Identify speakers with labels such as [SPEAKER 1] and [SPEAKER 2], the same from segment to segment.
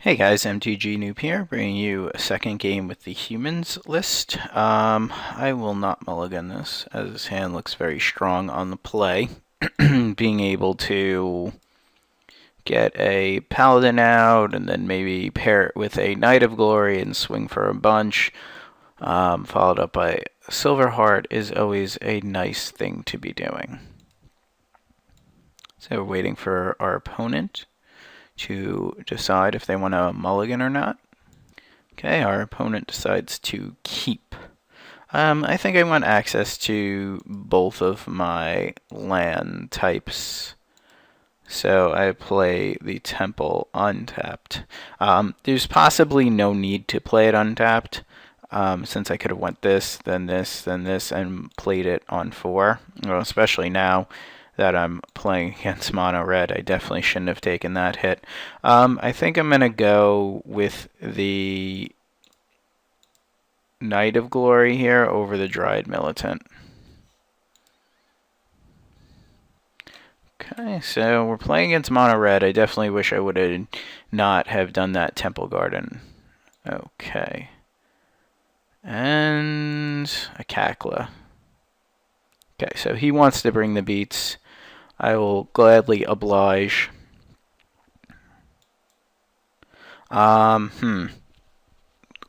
[SPEAKER 1] Hey guys, mtg-noob here, bringing you a second game with the humans list. I will not mulligan this, as his hand looks very strong on the play. Being able to get a paladin out, and then maybe pair it with a knight of glory and swing for a bunch, followed up by silver heart, is always a nice thing to be doing. So we're waiting for our opponent to decide if they want to mulligan or not. Okay, our opponent decides to keep. I think I want access to both of my land types, so I play the temple untapped. There's possibly no need to play it untapped, since I could have went this, then this, then this, and played it on 4, well, especially now that I'm playing against mono red. I definitely shouldn't have taken that hit. I think I'm going to go with the Knight of Glory here over the Dryad Militant. Okay, so we're playing against mono red. I definitely wish I would have not have done that Temple Garden. Okay. And a Cackler. Okay, so he wants to bring the beats. I will gladly oblige.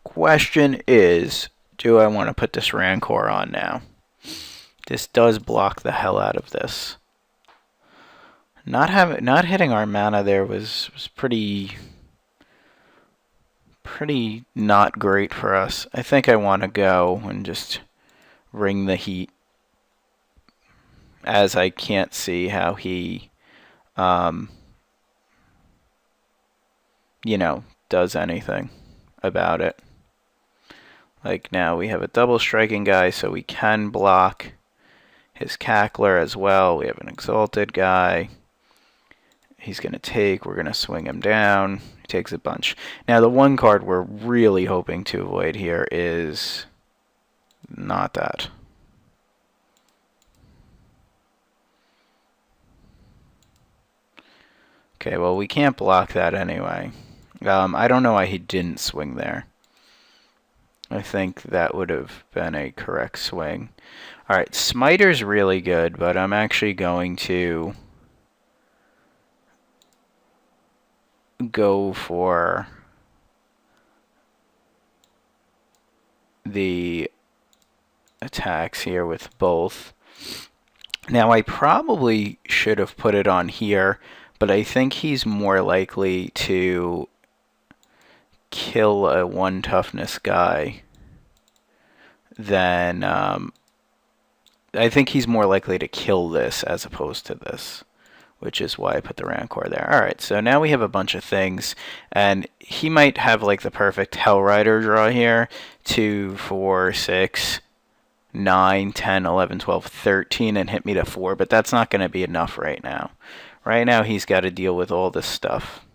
[SPEAKER 1] Question is, do I want to put this Rancor on now? This does block the hell out of this. Not hitting our mana there was pretty not great for us. I think I want to go and just ring the heat, as I can't see how he, does anything about it. Like now we have a double striking guy, so we can block his Cackler as well. We have an exalted guy. He's going to take, we're going to swing him down. He takes a bunch. Now the one card we're really hoping to avoid here is not that. Okay, well, we can't block that anyway. I don't know why he didn't swing there. I think that would have been a correct swing. Alright, Smiter's really good, but I'm actually going to go for the attacks here with both. Now, I probably should have put it on here, but I think he's more likely to kill a 1 toughness guy than I think he's more likely to kill this as opposed to this, which is why I put the Rancor there. Alright, so now we have a bunch of things, and he might have like the perfect Hellrider draw here. 2, 4, 6, 9, 10, 11, 12, 13, and hit me to 4, but that's not going to be enough right now. Right now he's got to deal with all this stuff.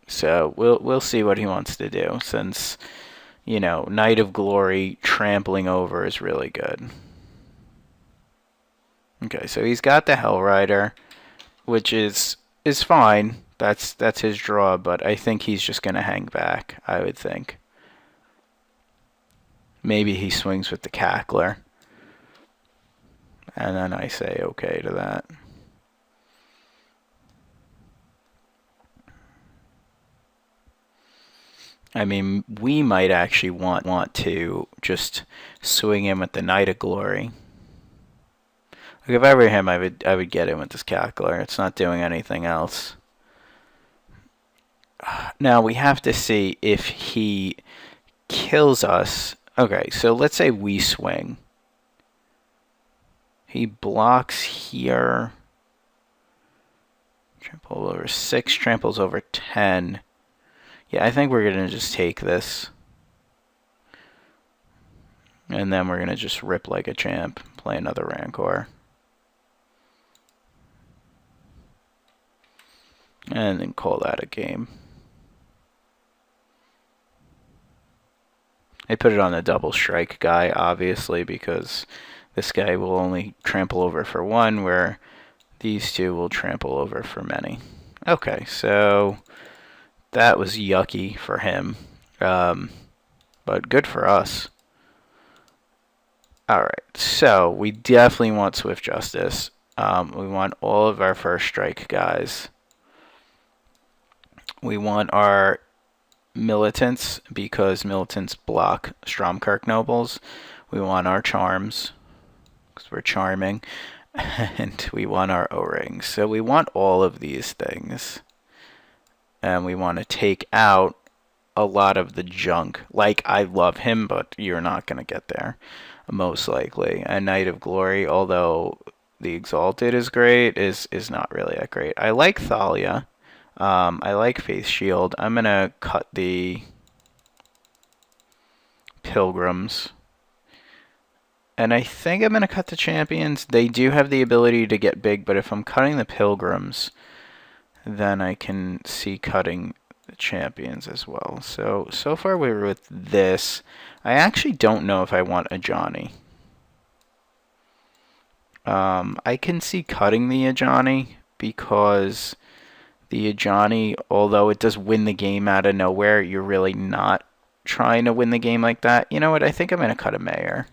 [SPEAKER 1] So we'll see what he wants to do, since, Knight of Glory trampling over is really good. Okay, so he's got the Hellrider, which is fine. That's his draw, but I think he's just going to hang back, I would think. Maybe he swings with the Cackler. And then I say okay to that. I mean, we might actually want to just swing him with the Knight of Glory. Like if I were him, I would get him with this Cackler. It's not doing anything else. Now we have to see if he kills us. Okay, so let's say we swing. He blocks here. Trample over 6, tramples over 10. Yeah, I think we're going to just take this. And then we're going to just rip like a champ, play another Rancor. And then call that a game. I put it on the double strike guy, obviously, because this guy will only trample over for 1, where these 2 will trample over for many. Okay, so that was yucky for him, but good for us. Alright, so we definitely want Swift Justice. We want all of our first strike guys. We want our militants, because militants block Stromkirk nobles. We want our charms, because we're charming. And we want our O-rings. So we want all of these things. And we want to take out a lot of the junk. Like, I love him, but you're not going to get there, most likely. A Knight of Glory, although the Exalted is great, is not really that great. I like Thalia. I like Faith Shield. I'm going to cut the Pilgrims. And I think I'm going to cut the Champions. They do have the ability to get big, but if I'm cutting the Pilgrims, then I can see cutting the Champions as well. So far we're with this. I actually don't know if I want a Ajani. I can see cutting the Ajani, because the Ajani, although it does win the game out of nowhere, you're really not trying to win the game like that. You know what? I think I'm going to cut a Mayor.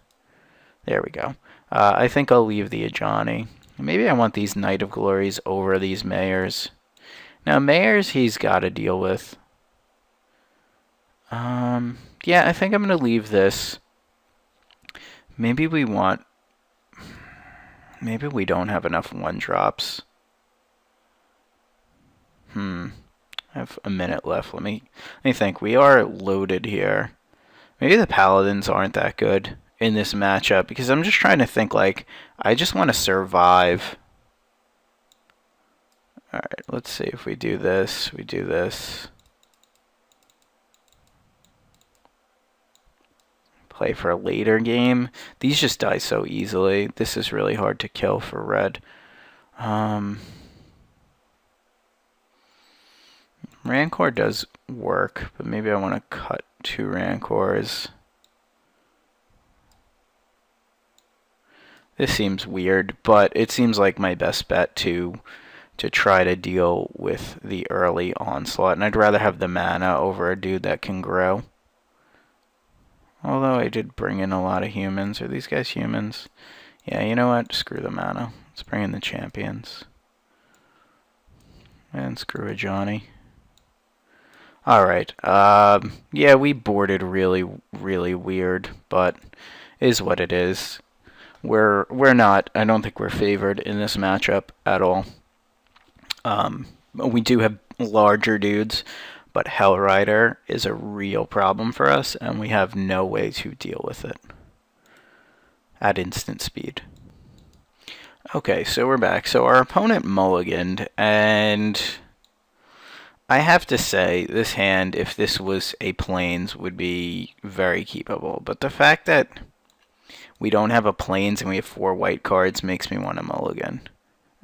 [SPEAKER 1] There we go. I think I'll leave the Ajani. Maybe I want these Knight of Glories over these Mayors. Now, Mayors he's got to deal with. Yeah, I think I'm going to leave this. Maybe we want... Maybe we don't have enough 1-drops. I have a minute left. Let me think. We are loaded here. Maybe the Paladins aren't that good in this matchup, because I'm just trying to think, like, I just want to survive. Alright, let's see if we do this. We do this. Play for a later game. These just die so easily. This is really hard to kill for red. Rancor does work, but maybe I want to cut 2 Rancors. This seems weird, but it seems like my best bet to try to deal with the early onslaught. And I'd rather have the mana over a dude that can grow. Although I did bring in a lot of humans. Are these guys humans? Yeah, you know what? Screw the mana. Let's bring in the champions. And screw a Johnny. Alright. Yeah, we boarded really, really weird, but is what it is. We're not, I don't think we're favored in this matchup at all. We do have larger dudes, but Hellrider is a real problem for us, and we have no way to deal with it at instant speed. Okay, so we're back. So our opponent mulliganed, and I have to say, this hand, if this was a plains, would be very keepable. But the fact that we don't have a plains and we have 4 white cards makes me want to mulligan.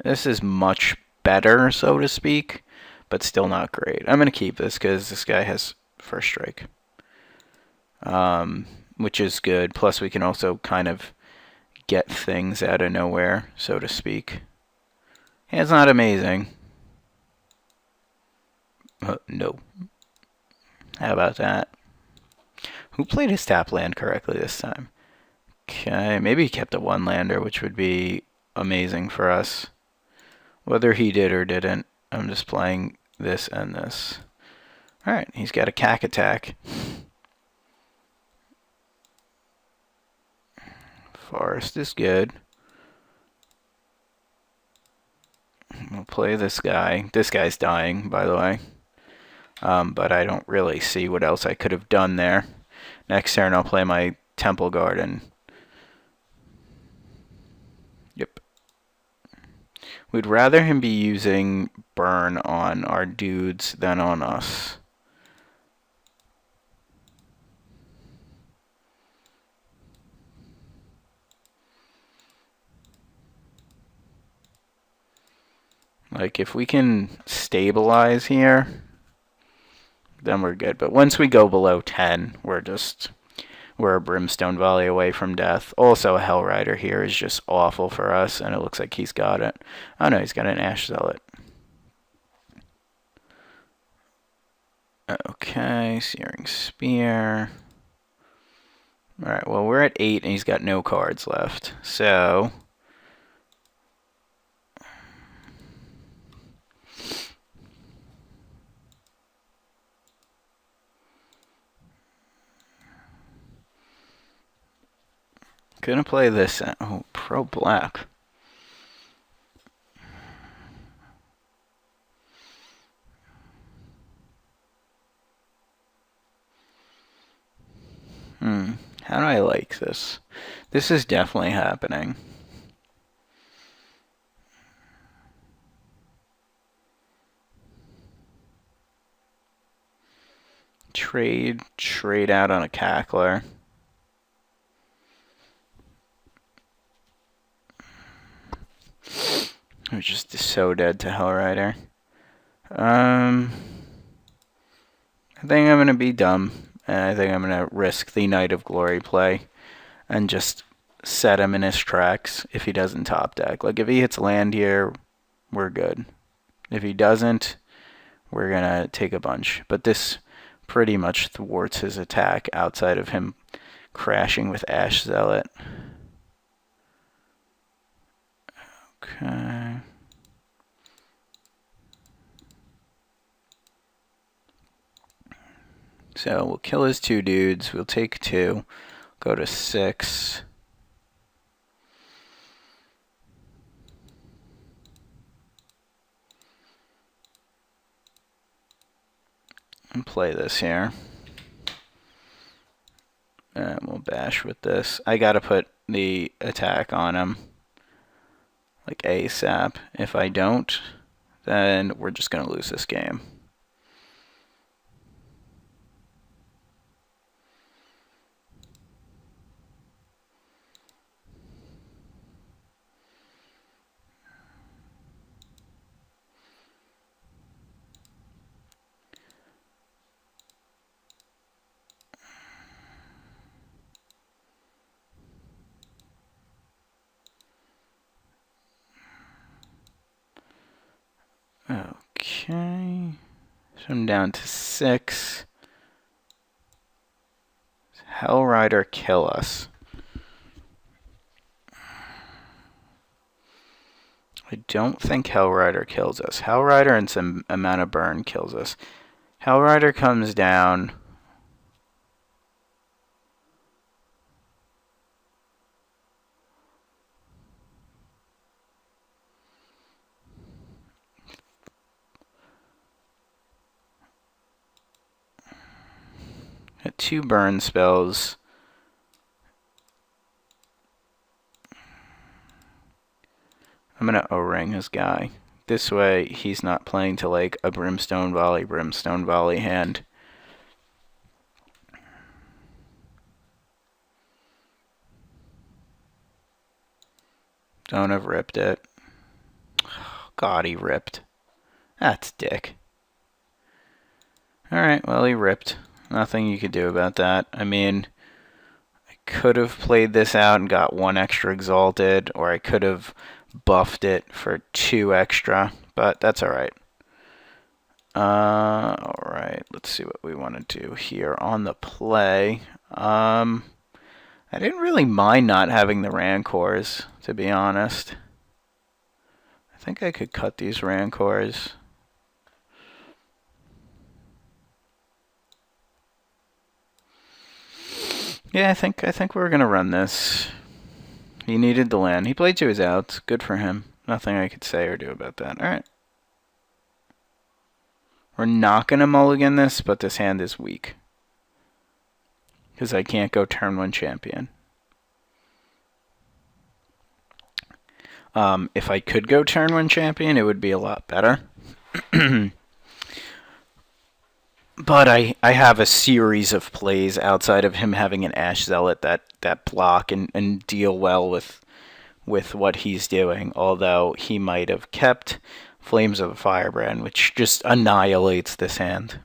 [SPEAKER 1] This is much better, so to speak, but still not great. I'm going to keep this because this guy has first strike, which is good. Plus, we can also kind of get things out of nowhere, so to speak. It's not amazing. No. How about that? Who played his tap land correctly this time? Okay, maybe he kept a 1-lander, which would be amazing for us. Whether he did or didn't, I'm just playing this and this. Alright, he's got a cack attack. Forest is good. We'll play this guy. This guy's dying, by the way. But I don't really see what else I could have done there. Next turn I'll play my Temple Garden. Yep. We'd rather him be using burn on our dudes than on us. Like, if we can stabilize here, then we're good. But once we go below 10, we're a Brimstone Volley away from death. Also, a Hellrider here is just awful for us, and it looks like he's got it. Oh no, he's got an Ash Zealot. Okay, Searing Spear. Alright, well, we're at 8 and he's got no cards left. So gonna play this. Oh, Pro Black. How do I like this? This is definitely happening. Trade out on a cackler. Who's just so dead to Hellrider. I think I'm gonna be dumb, and I think I'm gonna risk the Knight of Glory play and just set him in his tracks if he doesn't top deck. Like, if he hits land here, we're good. If he doesn't, we're gonna take a bunch. But this pretty much thwarts his attack outside of him crashing with Ash Zealot. Okay. So we'll kill his 2 dudes. We'll take 2. Go to 6. And play this here. And we'll bash with this. I gotta put the attack on him. Like ASAP. If I don't, then we're just gonna lose this game. Okay, so I'm down to 6. Hellrider kill us. I don't think Hellrider kills us. Hellrider and some amount of burn kills us. Hellrider comes down. Got 2 burn spells. I'm gonna O-ring his guy. This way he's not playing to like a Brimstone Volley hand. Don't have ripped it. God, he ripped. That's dick. Alright, well, he ripped. Nothing you could do about that. I mean, I could have played this out and got 1 extra exalted, or I could have buffed it for 2 extra, but that's alright. Alright, let's see what we want to do here on the play. I didn't really mind not having the Rancors, to be honest. I think I could cut these Rancors. Yeah, I think we're gonna run this. He needed the land. He played to his outs. Good for him. Nothing I could say or do about that. Alright. We're not gonna mulligan this, but this hand is weak. Because I can't go turn 1 champion. If I could go turn 1 champion, it would be a lot better. But I have a series of plays outside of him having an Ash Zealot that block and deal well with what he's doing. Although he might have kept Flames of the Firebrand, which just annihilates this hand.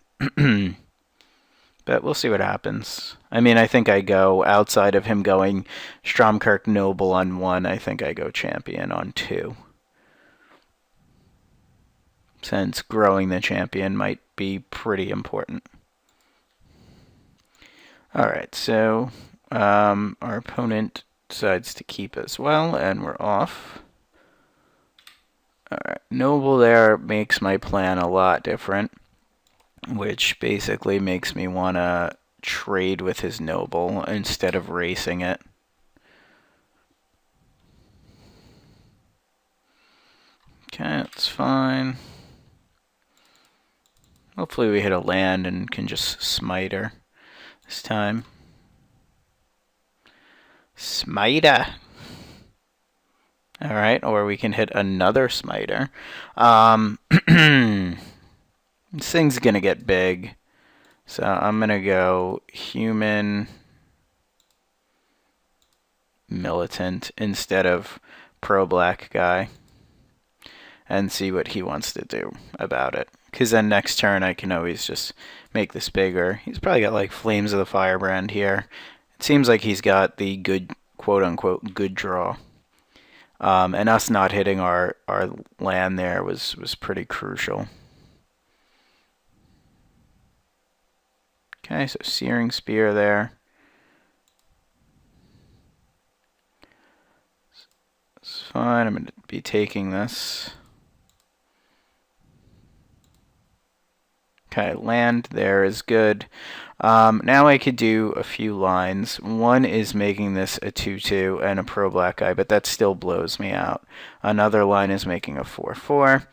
[SPEAKER 1] But we'll see what happens. I mean, I think I go outside of him going Stromkirk Noble on 1. I think I go champion on 2. Since growing the champion might be pretty important. Alright, so our opponent decides to keep as well, and we're off. Alright, noble there makes my plan a lot different, which basically makes me want to trade with his noble instead of racing it. Okay, that's fine. Hopefully we hit a land and can just smite her this time. Smiter! Alright, or we can hit another smiter. This thing's gonna get big. So I'm gonna go human militant instead of pro-black guy and see what he wants to do about it. Because then next turn I can always just make this bigger. He's probably got like Flames of the Firebrand here. It seems like he's got the good, quote-unquote, good draw. And us not hitting our land there was pretty crucial. Okay, so Searing Spear there. It's fine, I'm going to be taking this. Okay, land there is good. Now I could do a few lines. One is making this a 2-2 and a pro-black guy, but that still blows me out. Another line is making a 4-4.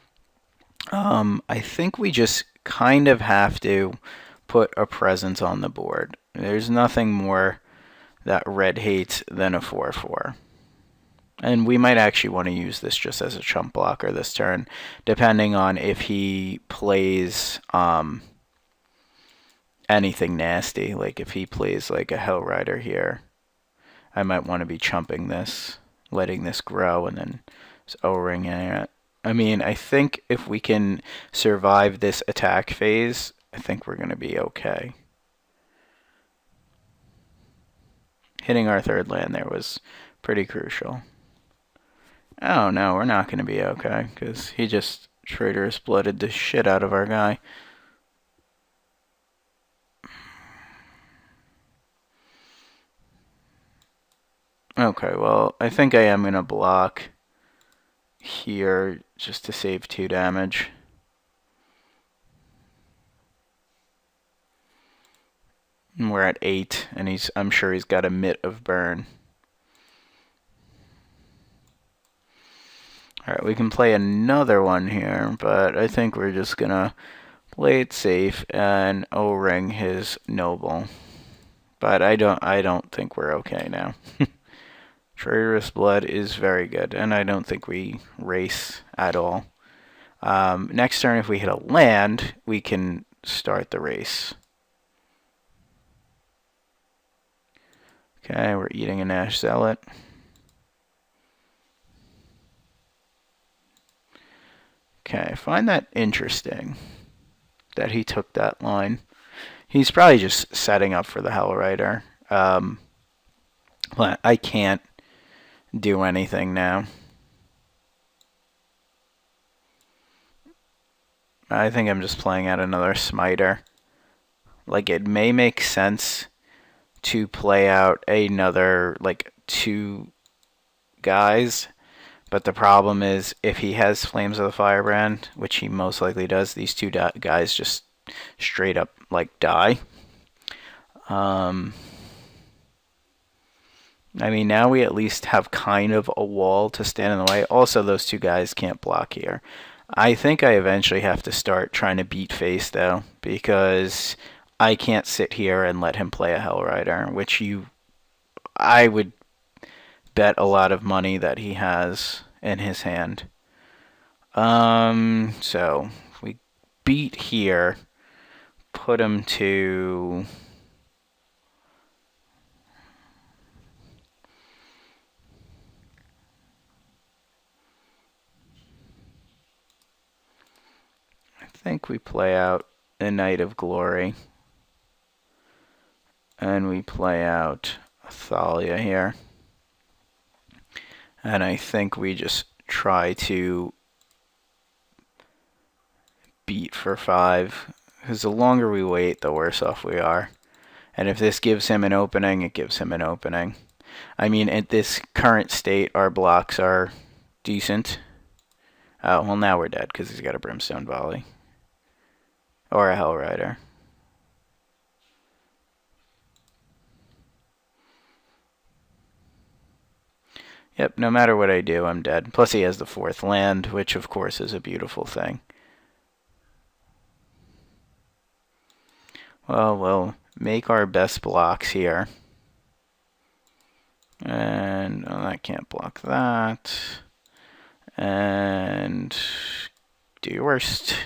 [SPEAKER 1] I think we just kind of have to put a presence on the board. There's nothing more that red hates than a 4-4. And we might actually want to use this just as a chump blocker this turn, depending on if he plays anything nasty. Like if he plays like a Hell Rider here, I might want to be chumping this, letting this grow, and then just O-ringing it. I mean, I think if we can survive this attack phase, I think we're going to be okay. Hitting our third land there was pretty crucial. Oh no, we're not going to be okay, because he just traitorous blooded the shit out of our guy. Okay, well, I think I am going to block here just to save 2 damage. And we're at 8, and I'm sure he's got a mitt of burn. Alright, we can play another one here, but I think we're just gonna play it safe and O-ring his noble. But I don't think we're okay now. Traitorous Blood is very good, and I don't think we race at all. Next turn, if we hit a land, we can start the race. Okay, we're eating an Ash Zealot. Okay, I find that interesting that he took that line. He's probably just setting up for the Hell Rider. But I can't do anything now. I think I'm just playing out another smiter. Like, it may make sense to play out another, like, 2 guys. But the problem is, if he has Flames of the Firebrand, which he most likely does, these 2 guys just straight up, like, die. I mean, now we at least have kind of a wall to stand in the way. Also, those 2 guys can't block here. I think I eventually have to start trying to beat face, though, because I can't sit here and let him play a Hell Rider, which I would bet a lot of money that he has in his hand. So we beat here, put him to I think we play out a Knight of Glory, and we play out Thalia here. And I think we just try to beat for 5, because the longer we wait, the worse off we are. And if this gives him an opening, it gives him an opening. I mean, at this current state, our blocks are decent. Oh, well, now we're dead because he's got a Brimstone Volley. Or a Hell Rider. Yep, no matter what I do, I'm dead. Plus he has the 4th land, which of course is a beautiful thing. Well, we'll make our best blocks here. And I can't block that. And do your worst.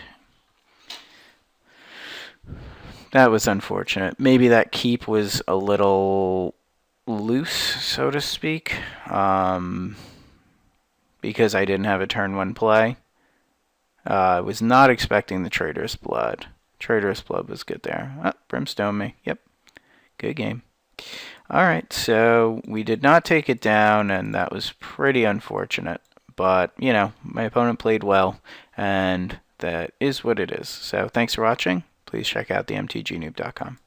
[SPEAKER 1] That was unfortunate. Maybe that keep was a little loose, so to speak, because I didn't have a turn 1 play. I was not expecting the Traitorous Blood. Traitorous Blood was good there. Oh, Brimstone me. Yep. Good game. Alright, so we did not take it down, and that was pretty unfortunate. But, you know, my opponent played well, and that is what it is. So thanks for watching. Please check out theMTGnoob.com.